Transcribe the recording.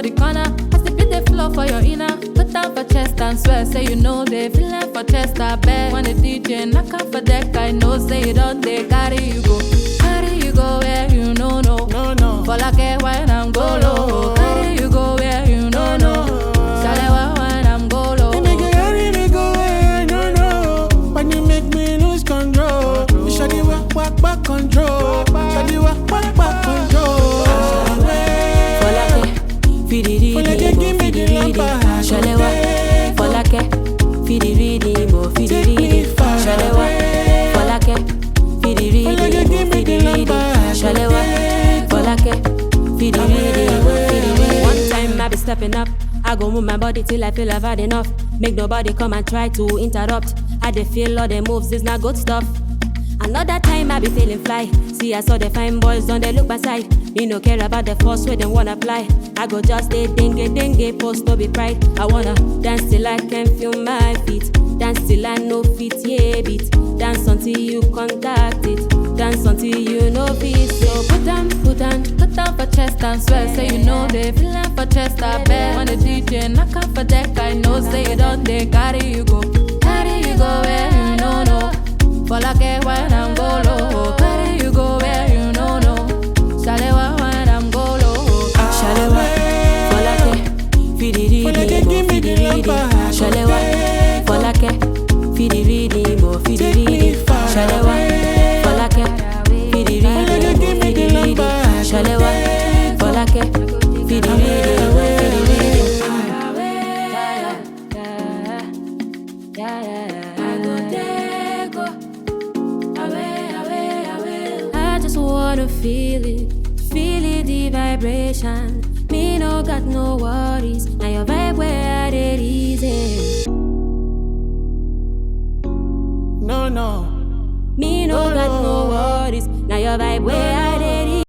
the corner. I still beat the floor for your inner. Put down for chest and swear, say you know they feeling for chest. I bet when the DJ knock out for deck, I know say you don't they carry you go where you know no. For like a when I'm go low, carry you go where you know no. Shalewa when I'm go low. You make it carry me go where no no. When you make me lose control, you shawty walk back control. Shawty walk back control. For like give me the lumber. Shalewa, for like fidi ridi mo, fidi ridi. Shalewa, for like fidi ridi mo, fidi ridi. Shalewa, for like fidi ridi mo, fidi ridi. One time I be stepping up, I go move my body till I feel I've had enough. Make nobody come and try to interrupt. I dey feel all the moves is not good stuff. Another time I be feeling fly. See I saw the fine boys on they look by side. Me no care about the force where they wanna apply. I go just stay dengue, post no be pride. I wanna dance till I can feel my feet. Dance till I know fit, yeah beat. Dance until you contact it. Dance until you know beat. So put down for chest and swear. Say you know they feeling for chest. I bet when the DJ knock out for deck, I know say you don't they carry you go where you know no. For like when I'm go low, carry you go where you know no. Shalewa when I'm go low, Shalewa. For like fidi ridi mo, fidi ridi. Shalewa. For like fidi ridi mo, fidi ridi. Shalewa. For like fidi ridi mo, fidi ridi. Shalewa. For like fidi ridi mo, fidi ridi. I just wanna feel it, the vibration. Me no got no worries, now your vibe where it easy. No. Me no got no worries, now your vibe where